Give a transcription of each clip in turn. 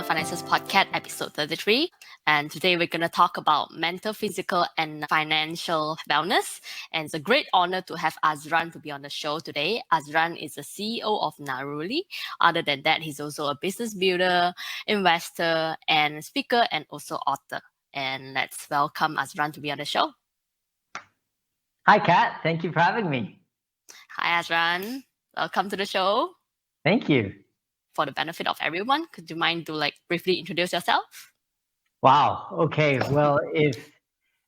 Finances PodCat, episode 33. And today we're going to talk about mental, physical, and financial wellness. And it's a great honor to have Azran to be on the show today. Azran is the CEO of Naluri. Other than that, he's also a business builder, investor, and speaker, and also author. And let's welcome Azran to be on the show. Hi, Kat. Thank you for having me. Hi, Azran. Welcome to the show. Thank you. For the benefit of everyone, could you mind to briefly introduce yourself? Wow. Okay. Well, if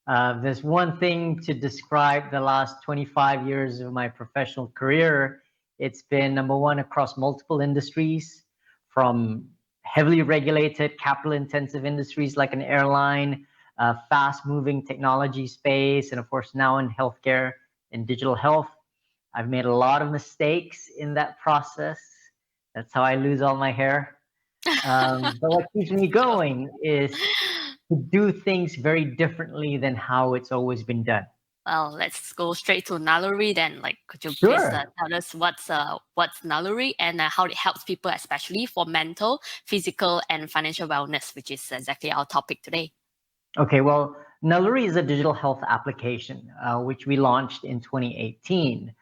there's one thing to describe the last 25 years of my professional career, it's been number one across multiple industries, from heavily regulated, capital-intensive industries like an airline, fast-moving technology space, and of course now in healthcare and digital health. I've made a lot of mistakes in that process. That's how I lose all my hair. But what keeps me going is to do things very differently than how it's always been done. Well, let's go straight to Naluri then. Could you Sure. please tell us what's Naluri and how it helps people, especially for mental, physical, and financial wellness, which is exactly our topic today. Okay, well, Naluri is a digital health application, which we launched in 2018.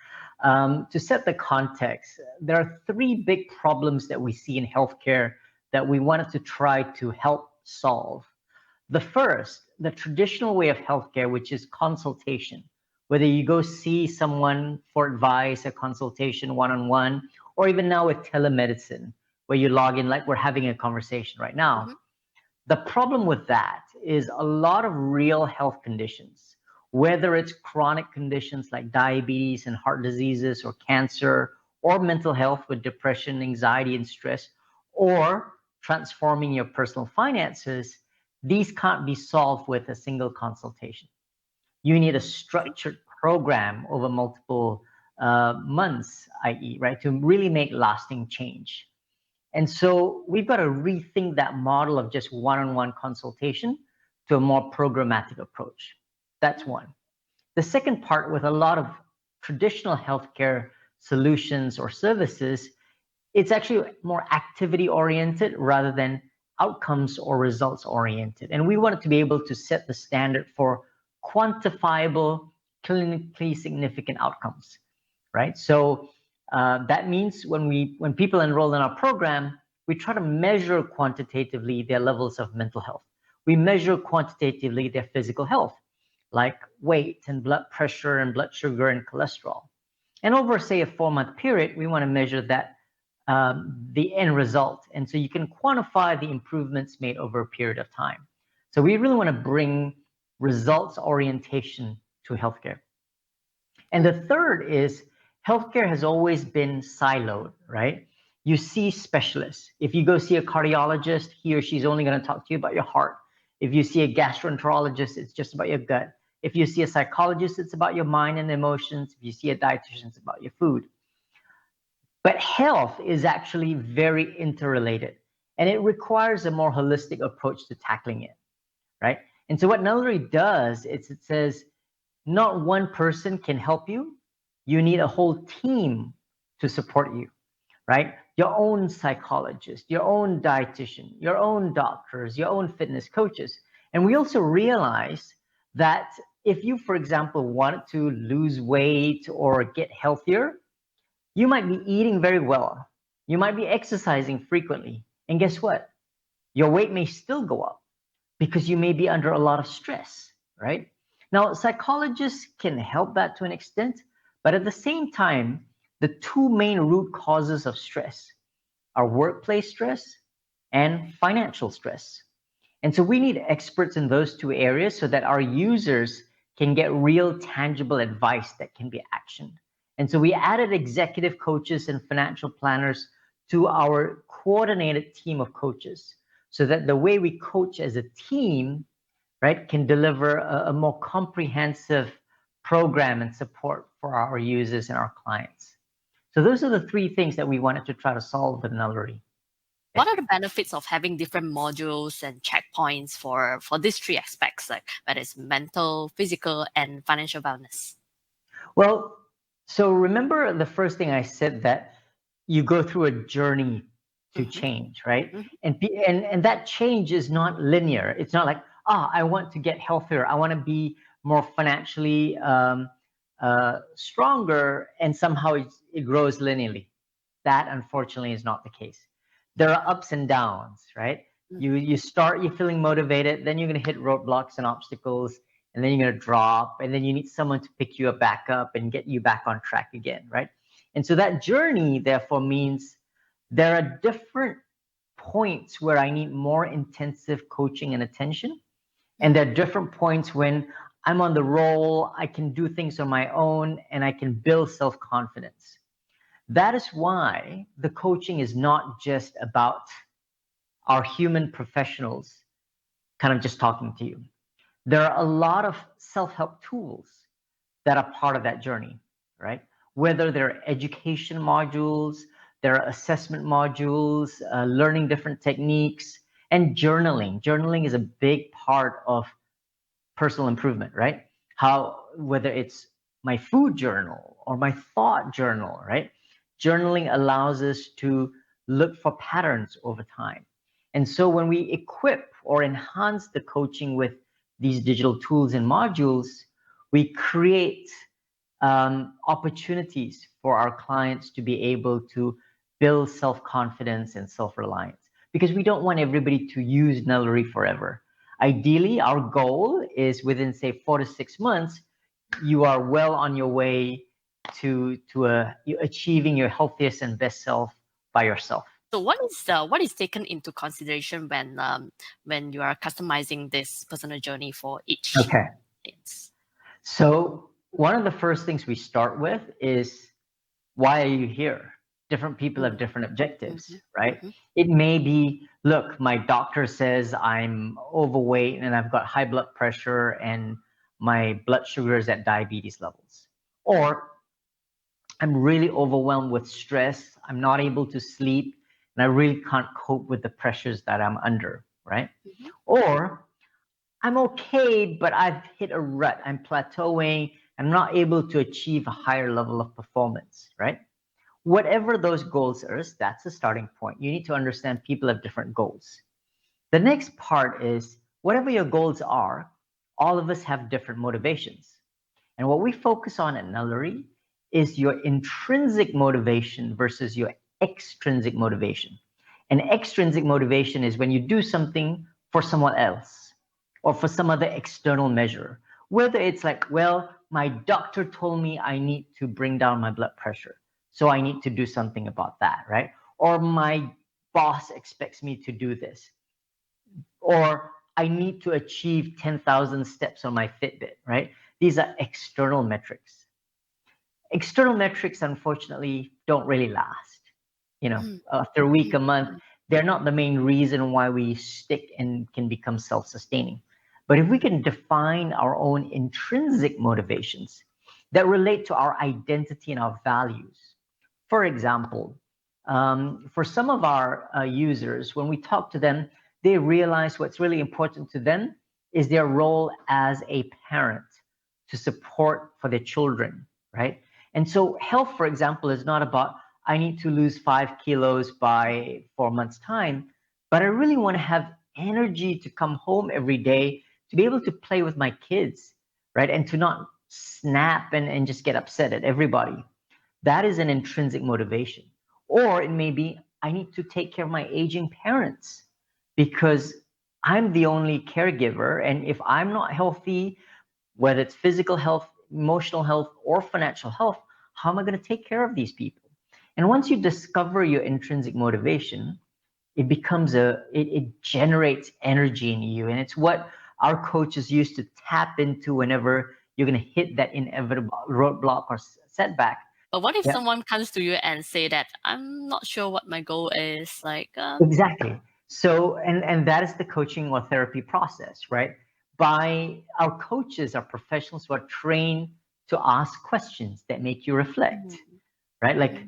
To set the context, there are three big problems that we see in healthcare that we wanted to try to help solve. The first, the traditional way of healthcare, which is consultation, whether you go see someone for advice, a consultation one-on-one, or even now with telemedicine, where you log in like we're having a conversation right now. Mm-hmm. The problem with that is a lot of real health conditions, whether it's chronic conditions like diabetes and heart diseases or cancer, or mental health with depression, anxiety, and stress, or transforming your personal finances, these can't be solved with a single consultation. You need a structured program over multiple months, i.e., right, to really make lasting change. And so we've got to rethink that model of just one-on-one consultation to a more programmatic approach. That's one. The second part, with a lot of traditional healthcare solutions or services, it's actually more activity-oriented rather than outcomes or results-oriented. And we wanted to be able to set the standard for quantifiable, clinically significant outcomes, right? So that means when people enroll in our program, we try to measure quantitatively their levels of mental health. We measure quantitatively their physical health, like weight and blood pressure and blood sugar and cholesterol. And over, say, a 4-month period, we want to measure that the end result. And so you can quantify the improvements made over a period of time. So we really want to bring results orientation to healthcare. And the third is healthcare has always been siloed, right? You see specialists. If you go see a cardiologist, he or she's only going to talk to you about your heart. If you see a gastroenterologist, it's just about your gut. If you see a psychologist, it's about your mind and emotions. If you see a dietitian, it's about your food. But health is actually very interrelated, and it requires a more holistic approach to tackling it, right? And so what Naluri does is it says, not one person can help you. You need a whole team to support you, right? Your own psychologist, your own dietitian, your own doctors, your own fitness coaches. And we also realize that if you, for example, wanted to lose weight or get healthier, you might be eating very well. You might be exercising frequently. And guess what? Your weight may still go up because you may be under a lot of stress, right? Now, psychologists can help that to an extent, but at the same time, the two main root causes of stress are workplace stress and financial stress. And so we need experts in those two areas so that our users can get real tangible advice that can be actioned. And so we added executive coaches and financial planners to our coordinated team of coaches so that the way we coach as a team, right, can deliver a more comprehensive program and support for our users and our clients. So those are the three things that we wanted to try to solve with Naluri. What are the benefits of having different modules and checkpoints for these three aspects, like whether it's mental, physical, and financial wellness? Well, so remember the first thing I said, that you go through a journey to change, right? Mm-hmm. And that change is not linear. It's not like, I want to get healthier. I want to be more financially stronger, and somehow it grows linearly. That unfortunately is not the case. There are ups and downs, right? You start, you're feeling motivated, then you're gonna hit roadblocks and obstacles, and then you're gonna drop, and then you need someone to pick you back up and get you back on track again, right? And so that journey therefore means there are different points where I need more intensive coaching and attention, and there are different points when I'm on the roll, I can do things on my own, and I can build self-confidence. That is why the coaching is not just about our human professionals kind of just talking to you. There are a lot of self-help tools that are part of that journey, right? Whether they're education modules, there are assessment modules, learning different techniques, and journaling. Journaling is a big part of personal improvement, right? Whether it's my food journal or my thought journal, right? Journaling allows us to look for patterns over time. And so when we equip or enhance the coaching with these digital tools and modules, we create opportunities for our clients to be able to build self-confidence and self-reliance, because we don't want everybody to use Naluri forever. Ideally, our goal is within, say, 4 to 6 months, you are well on your way to achieving your healthiest and best self by yourself. So what is taken into consideration when you are customizing this personal journey for each? Okay. Yes. So one of the first things we start with is, why are you here? Different people have different objectives, right? It may be, look, my doctor says I'm overweight and I've got high blood pressure and my blood sugar is at diabetes levels. Or I'm really overwhelmed with stress, I'm not able to sleep, and I really can't cope with the pressures that I'm under, right? Or I'm okay, but I've hit a rut, I'm plateauing, I'm not able to achieve a higher level of performance, right? Whatever those goals are, that's a starting point. You need to understand people have different goals. The next part is, whatever your goals are, all of us have different motivations. And what we focus on at Naluri is your intrinsic motivation versus your extrinsic motivation. And extrinsic motivation is when you do something for someone else or for some other external measure. Whether it's like, well, my doctor told me I need to bring down my blood pressure, so I need to do something about that, right? Or my boss expects me to do this. Or I need to achieve 10,000 steps on my Fitbit, right? These are external metrics. External metrics, unfortunately, don't really last. After a week, a month, they're not the main reason why we stick and can become self-sustaining. But if we can define our own intrinsic motivations that relate to our identity and our values. For example, for some of our users, when we talk to them, they realize what's really important to them is their role as a parent to support for their children, right? And so health, for example, is not about, I need to lose 5 kilos by 4 months' time, but I really want to have energy to come home every day, to be able to play with my kids, right? And to not snap and just get upset at everybody. That is an intrinsic motivation. Or it may be, I need to take care of my aging parents because I'm the only caregiver. And if I'm not healthy, whether it's physical health, emotional health, or financial health, how am I going to take care of these people? And once you discover your intrinsic motivation, it becomes it generates energy in you. And it's what our coaches used to tap into whenever you're going to hit that inevitable roadblock or setback. But what if someone comes to you and say that, I'm not sure what my goal is? Exactly. So, and that is the coaching or therapy process, right? Our coaches are professionals who are trained to ask questions that make you reflect, right? Like,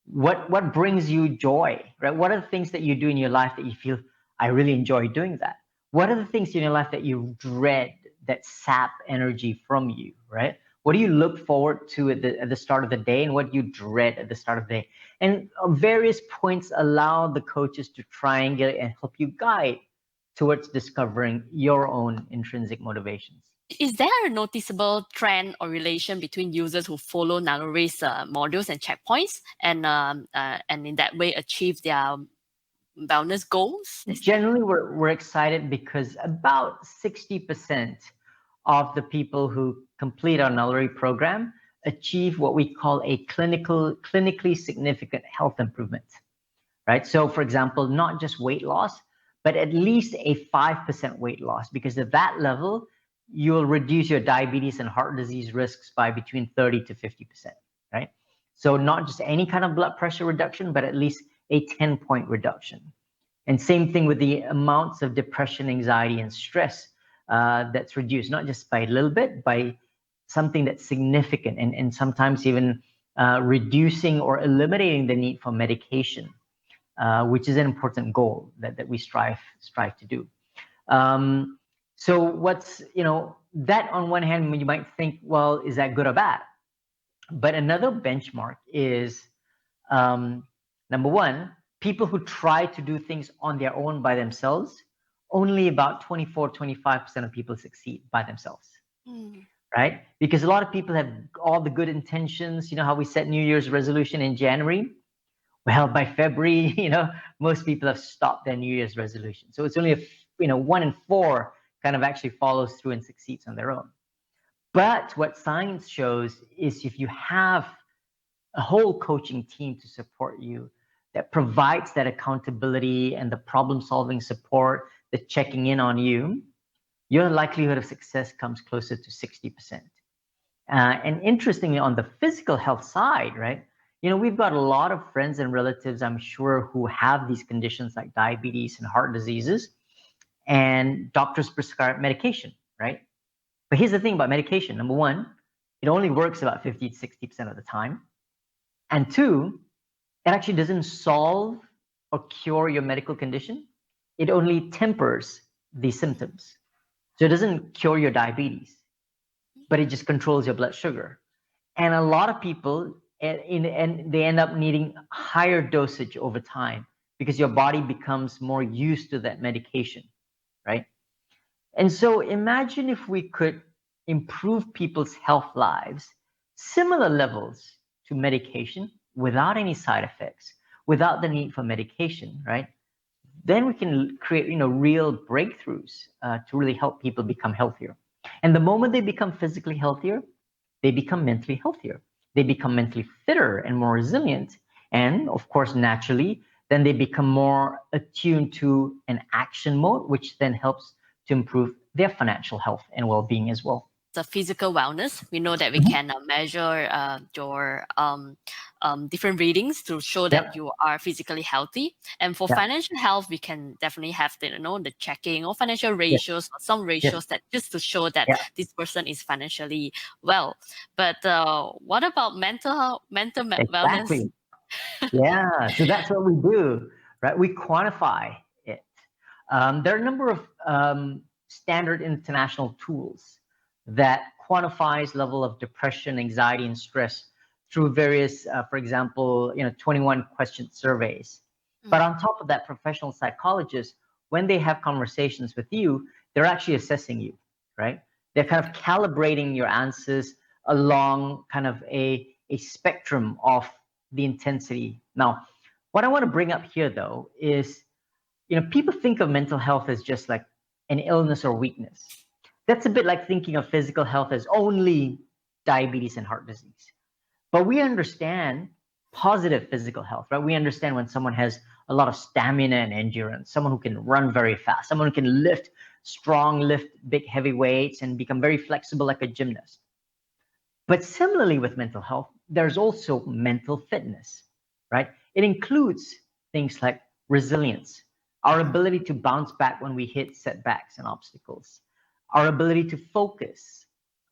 what brings you joy, right? What are the things that you do in your life that you feel, I really enjoy doing that? What are the things in your life that you dread, that sap energy from you, right? What do you look forward to at the start of the day, and what do you dread at the start of the day? And various points allow the coaches to triangulate and help you guide towards discovering your own intrinsic motivations. Is there a noticeable trend or relation between users who follow Naluri's modules and checkpoints and in that way achieve their wellness goals? Generally, we're excited because about 60% of the people who complete our Naluri program achieve what we call a clinically significant health improvement, right? So for example, not just weight loss, but at least a 5% weight loss, because at that level, you'll reduce your diabetes and heart disease risks by between 30 to 50%, right? So not just any kind of blood pressure reduction, but at least a 10-point reduction. And same thing with the amounts of depression, anxiety, and stress that's reduced, not just by a little bit, by something that's significant, and sometimes even reducing or eliminating the need for medication, which is an important goal that we strive to do. So what's, that on one hand, you might think, well, is that good or bad? But another benchmark is, number one, people who try to do things on their own by themselves, only about 24-25% of people succeed by themselves, right? Because a lot of people have all the good intentions. You know how we set New Year's resolution in January? Well, by February, most people have stopped their New Year's resolution. So it's only 1 in 4 kind of actually follows through and succeeds on their own. But what science shows is if you have a whole coaching team to support you that provides that accountability and the problem-solving support, the checking in on you, your likelihood of success comes closer to 60%. And interestingly, on the physical health side, right? We've got a lot of friends and relatives, I'm sure, who have these conditions like diabetes and heart diseases, and doctors prescribe medication, right? But here's the thing about medication. Number one, it only works about 50 to 60% of the time. And two, it actually doesn't solve or cure your medical condition. It only tempers the symptoms. So it doesn't cure your diabetes, but it just controls your blood sugar. And a lot of people, and they end up needing higher dosage over time because your body becomes more used to that medication, right? And so imagine if we could improve people's health lives, similar levels to medication, without any side effects, without the need for medication, right? Then we can create, real breakthroughs to really help people become healthier. And the moment they become physically healthier, they become mentally healthier. They become mentally fitter and more resilient. And of course, naturally, then they become more attuned to an action mode, which then helps to improve their financial health and well-being as well. The physical wellness, we know that we can measure your different readings to show that you are physically healthy. And for financial health, we can definitely have the checking or financial ratios or some ratios that just to show that this person is financially well. But what about mental wellness? Yeah, so that's what we do, right? We quantify it. There are a number of standard international tools that quantifies level of depression, anxiety, and stress through various, for example, 21 question surveys. But on top of that, professional psychologists, when they have conversations with you, they're actually assessing you, right? They're kind of calibrating your answers along kind of a spectrum of the intensity. Now, what I want to bring up here, though, is, people think of mental health as just like an illness or weakness. That's a bit like thinking of physical health as only diabetes and heart disease. But we understand positive physical health, right? We understand when someone has a lot of stamina and endurance, someone who can run very fast, someone who can lift big, heavy weights and become very flexible like a gymnast. But similarly with mental health, there's also mental fitness, right? It includes things like resilience, our ability to bounce back when we hit setbacks and obstacles, our ability to focus,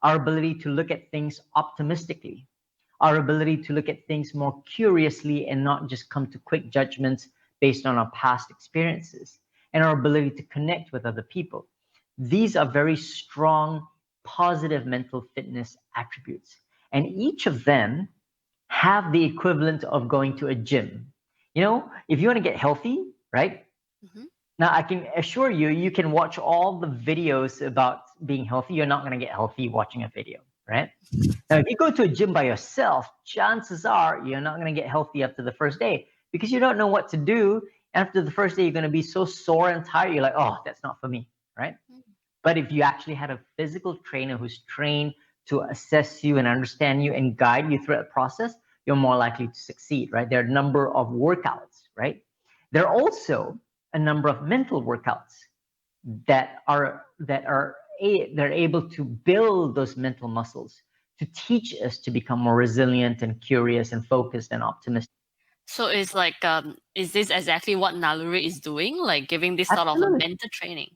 our ability to look at things optimistically, our ability to look at things more curiously and not just come to quick judgments based on our past experiences, and our ability to connect with other people. These are very strong positive mental fitness attributes. And each of them have the equivalent of going to a gym. You know, if you want to get healthy, right? Mm-hmm. Now, I can assure you, you can watch all the videos about being healthy. You're not going to get healthy watching a video, right? Now, if you go to a gym by yourself, chances are you're not going to get healthy after the first day because you don't know what to do. After the first day, you're going to be so sore and tired. You're like, oh, that's not for me, right? But if you actually had a physical trainer who's trained to assess you and understand you and guide you through that process, you're more likely to succeed, right? There are a number of workouts, right? There are also a number of mental workouts that are they're able to build those mental muscles to teach us to become more resilient and curious and focused and optimistic. So it's like, is this exactly what Naluri is doing? Like giving this sort of a Absolutely. mental training?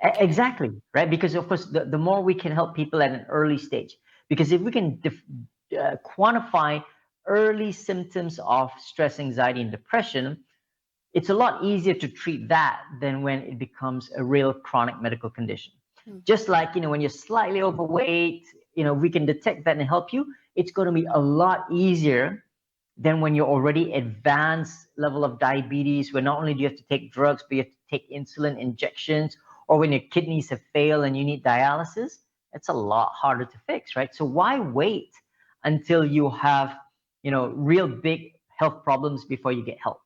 Exactly, right? Because of course, the more we can help people at an early stage, because if we can quantify early symptoms of stress, anxiety, and depression, it's a lot easier to treat that than when it becomes a real chronic medical condition. Just like, when you're slightly overweight, we can detect that and help you. It's going to be a lot easier than when you're already advanced level of diabetes, where not only do you have to take drugs, but you have to take insulin injections, or when your kidneys have failed and you need dialysis. It's a lot harder to fix, right? So why wait until you have, real big health problems before you get help?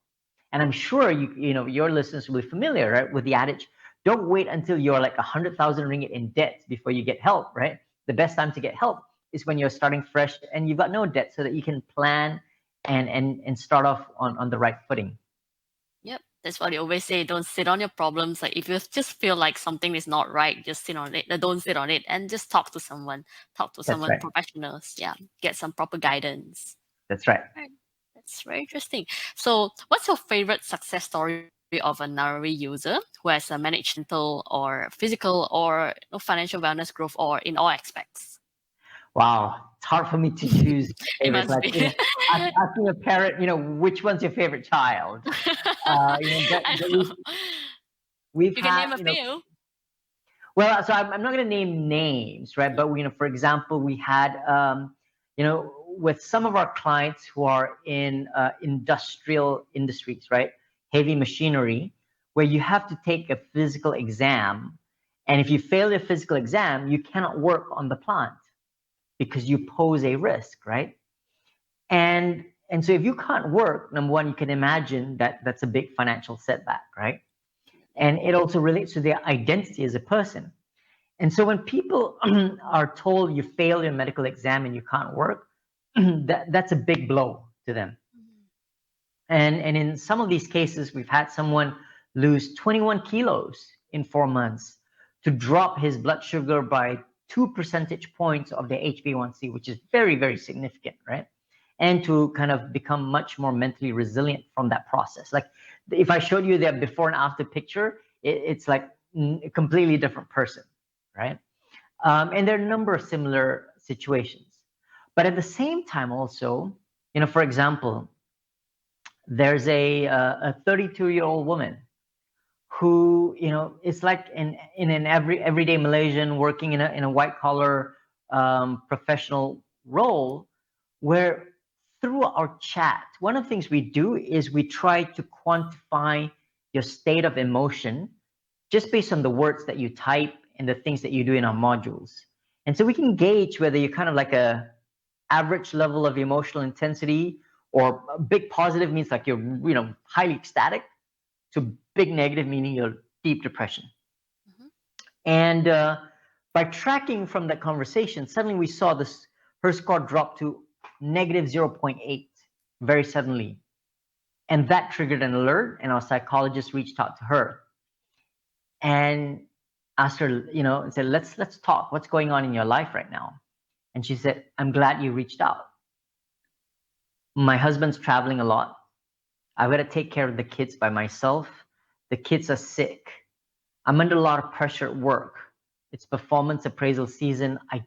And I'm sure your listeners will be familiar, right, with the adage, don't wait until you're like 100,000 ringgit in debt before you get help, right? The best time to get help is when you're starting fresh and you've got no debt, so that you can plan and start off on the right footing. Yep, that's what they always say. Don't sit on your problems. Like if you just feel like something is not right, just sit on it. Don't sit on it, and just talk to someone. Talk to someone, right. professionals. Yeah, get some proper guidance. That's right. Right. That's very interesting. So, what's your favorite success story of a Naluri user who has managed mental or physical or financial wellness growth, or in all aspects? Wow, it's hard for me to choose It favorites. must Like, be. asking a parent, which one's your favorite child? But I know. we've You can had, name a few. well, so I'm not going to name names, right? But for example, we had, with some of our clients who are in industrial industries, right? Heavy machinery, where you have to take a physical exam, and if you fail your physical exam, you cannot work on the plant because you pose a risk, right? And so if you can't work, number one, you can imagine that that's a big financial setback, right? And it also relates to their identity as a person. And so when people are told you fail your medical exam and you can't work, that's a big blow to them. And in some of these cases, we've had someone lose 21 kilos in 4 months, to drop his blood sugar by 2 percentage points of the HbA1c, which is very, very significant, right? And to kind of become much more mentally resilient from that process. Like if I showed you their before and after picture, it's like a completely different person, right? And there are a number of similar situations. But at the same time also, for example, there's a 32-year-old woman who, is like in an everyday Malaysian working in a white collar professional role, where through our chat, one of the things we do is we try to quantify your state of emotion just based on the words that you type and the things that you do in our modules. And so we can gauge whether you're kind of like a average level of emotional intensity, or a big positive means like you're, highly ecstatic, to big negative meaning you're deep depression. And by tracking from that conversation, suddenly we saw her score drop to negative 0.8 very suddenly. And that triggered an alert, and our psychologist reached out to her and asked her, and said, let's talk. What's going on in your life right now? And she said, I'm glad you reached out. My husband's traveling a lot. I've got to take care of the kids by myself. The kids are sick. I'm under a lot of pressure at work. It's performance appraisal season. I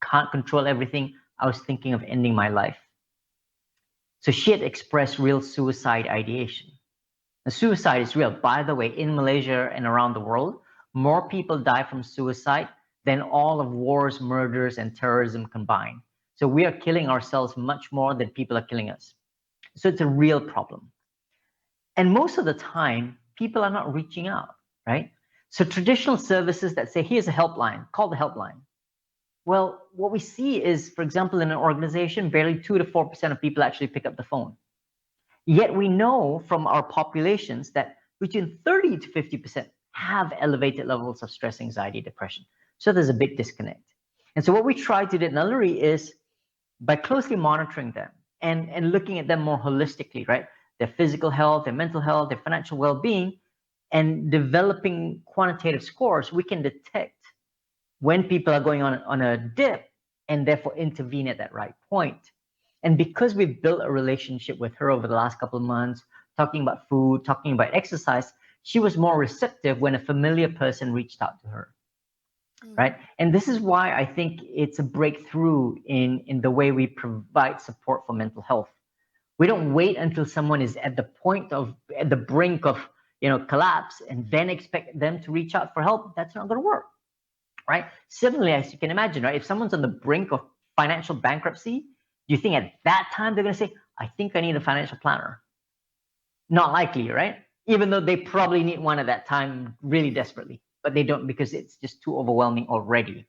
can't control everything. I was thinking of ending my life. So she had expressed real suicide ideation. Now, suicide is real. By the way, in Malaysia and around the world, more people die from suicide than all of wars, murders, and terrorism combined. So we are killing ourselves much more than people are killing us. So it's a real problem. And most of the time, people are not reaching out, right? So traditional services that say, here's a helpline, call the helpline. Well, what we see is, for example, in an organization, barely 2 to 4% of people actually pick up the phone. Yet we know from our populations that between 30 to 50% have elevated levels of stress, anxiety, depression. So there's a big disconnect. And so what we try to do at Naluri is by closely monitoring them and looking at them more holistically, right? Their physical health, their mental health, their financial well-being, and developing quantitative scores, we can detect when people are going on a dip and therefore intervene at that right point. And because we've built a relationship with her over the last couple of months, talking about food, talking about exercise, she was more receptive when a familiar person reached out to her, right? And this is why I think it's a breakthrough in the way we provide support for mental health. We don't wait until someone is at the brink of collapse and then expect them to reach out for help. That's not going to work, right? Similarly, as you can imagine, right? If someone's on the brink of financial bankruptcy, do you think at that time they're going to say, I think I need a financial planner? Not likely, right? Even though they probably need one at that time really desperately, but they don't because it's just too overwhelming already.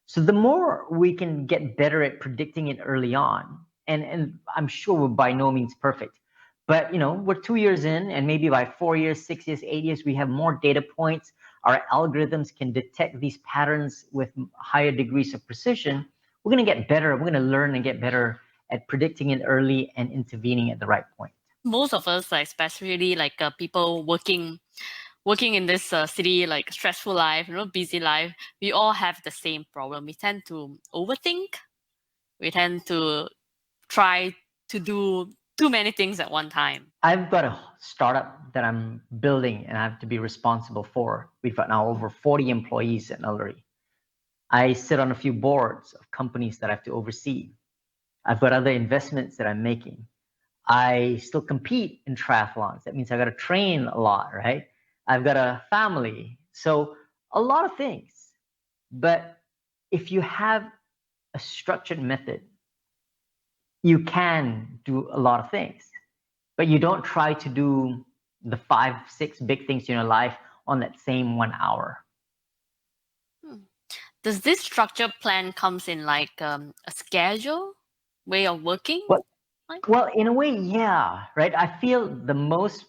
So the more we can get better at predicting it early on, and I'm sure we're by no means perfect, but we're 2 years in, and maybe by 4 years, 6 years, 8 years, we have more data points. Our algorithms can detect these patterns with higher degrees of precision. We're going to get better. We're going to learn and get better at predicting it early and intervening at the right point. Most of us, especially people working in this city, stressful life, busy life, we all have the same problem. We tend to overthink. We tend to try to do too many things at one time. I've got a startup that I'm building and I have to be responsible for. We've got now over 40 employees at Naluri. I sit on a few boards of companies that I have to oversee. I've got other investments that I'm making. I still compete in triathlons. That means I got to train a lot, right? I've got a family. So a lot of things. But if you have a structured method, you can do a lot of things. But you don't try to do the 5, 6 big things in your life on that same 1 hour. Does this structure plan comes in a schedule way of working? Well, in a way, yeah, right? I feel the most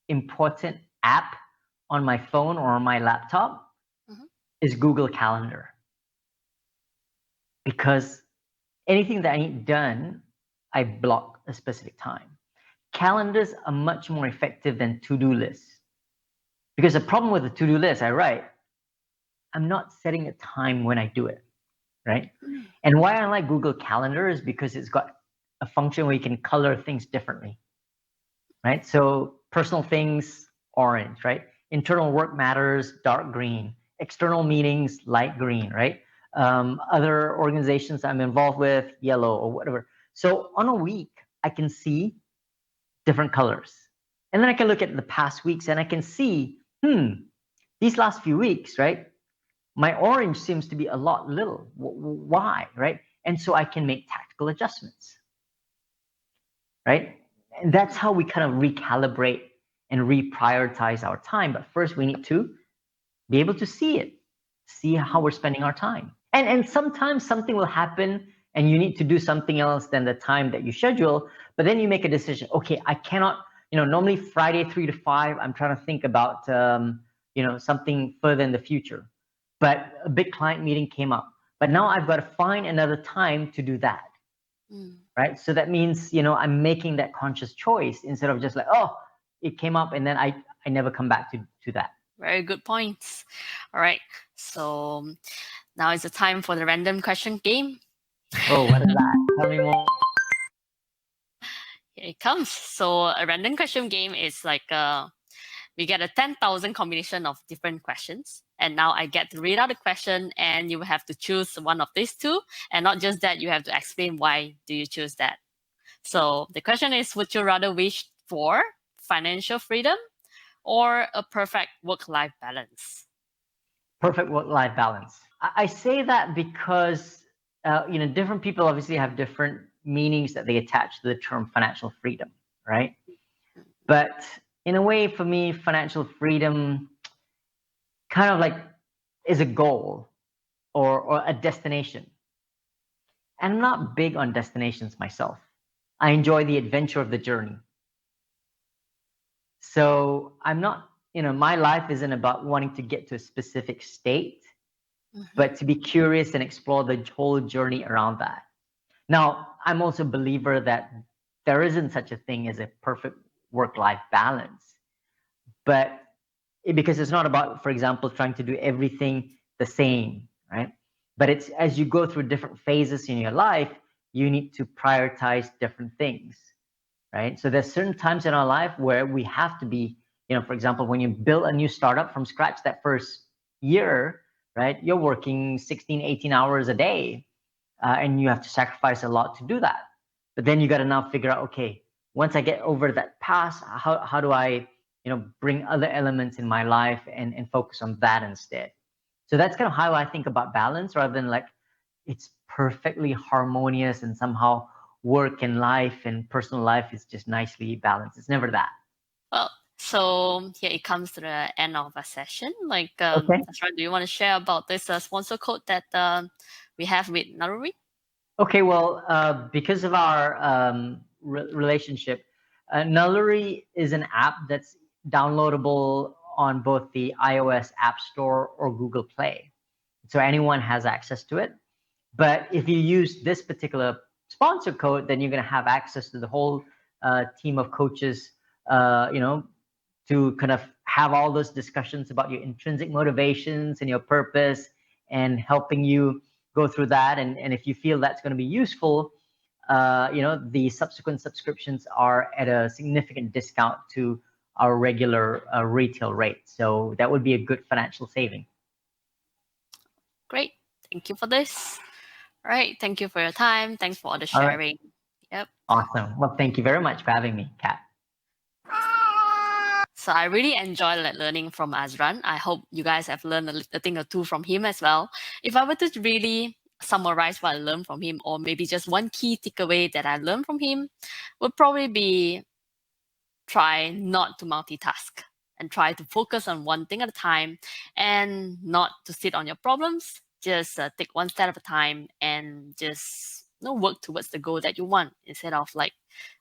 important app on my phone or on my laptop is Google Calendar. Because anything that I need done, I block a specific time. Calendars are much more effective than to-do lists. Because the problem with the to-do list, I'm not setting a time when I do it, right? And why I like Google Calendar is because it's got a function where you can color things differently, right? So personal things, orange, right? Internal work matters, dark green. External meetings, light green, right? Other organizations I'm involved with, yellow or whatever. So on a week, I can see different colors. And then I can look at the past weeks and I can see, these last few weeks, right? My orange seems to be a lot little. Why, right? And so I can make tactical adjustments, right? And that's how we kind of recalibrate and reprioritize our time. But first we need to be able to see it, see how we're spending our time. And sometimes something will happen and you need to do something else than the time that you schedule, but then you make a decision. Okay, I cannot, normally Friday 3 to 5, I'm trying to think about, something further in the future. But a big client meeting came up. But now I've got to find another time to do that, right? So that means, I'm making that conscious choice instead of just it came up and then I never come back to that. Very good points. All right. So now it's the time for the random question game. Oh, what is that? Tell me more. Here it comes. So a random question game is we get a 10,000 combination of different questions. And now I get to read out the question and you have to choose one of these two. And not just that, you have to explain why do you choose that. So the question is, would you rather wish for financial freedom or a perfect work-life balance? Perfect work-life balance. I say that because different people obviously have different meanings that they attach to the term financial freedom, right? But in a way, for me, financial freedom kind of like is a goal or a destination. And I'm not big on destinations myself. I enjoy the adventure of the journey. So I'm not, my life isn't about wanting to get to a specific state, but to be curious and explore the whole journey around that. Now, I'm also a believer that there isn't such a thing as a perfect work-life balance, but because it's not about, for example, trying to do everything the same, right? But it's as you go through different phases in your life, you need to prioritize different things, right? So there's certain times in our life where we have to be, for example, when you build a new startup from scratch that first year, right? You're working 16, 18 hours a day, and you have to sacrifice a lot to do that. But then you got to now figure out, okay, once I get over that pass, how do I, bring other elements in my life and focus on that instead? So that's kind of how I think about balance, rather than like it's perfectly harmonious and somehow work and life and personal life is just nicely balanced. It's never that. Well, so here it comes to the end of our session. Like, Okay. Azran, do you want to share about this sponsor code that we have with Naluri? Okay, well, because of our relationship, Naluri is an app that's downloadable on both the iOS App Store or Google Play. So anyone has access to it. But if you use this particular sponsor code, then you're going to have access to the whole team of coaches, to kind of have all those discussions about your intrinsic motivations and your purpose and helping you go through that. And if you feel that's going to be useful, the subsequent subscriptions are at a significant discount to our regular retail rate. So that would be a good financial saving. Great. Thank you for this. All right. Thank you for your time. Thanks for all the sharing. Yep. Awesome. Well, thank you very much for having me, Kat. So I really enjoy learning from Azran. I hope you guys have learned a thing or two from him as well. If I were to really summarize what I learned from him, or maybe just one key takeaway that I learned from him, would probably be try not to multitask and try to focus on one thing at a time and not to sit on your problems. Just take one step at a time and just work towards the goal that you want instead of like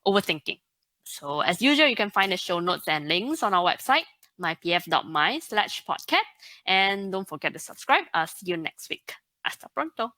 overthinking. So as usual, you can find the show notes and links on our website, mypf.my/podcast. And don't forget to subscribe. I'll see you next week. Hasta pronto.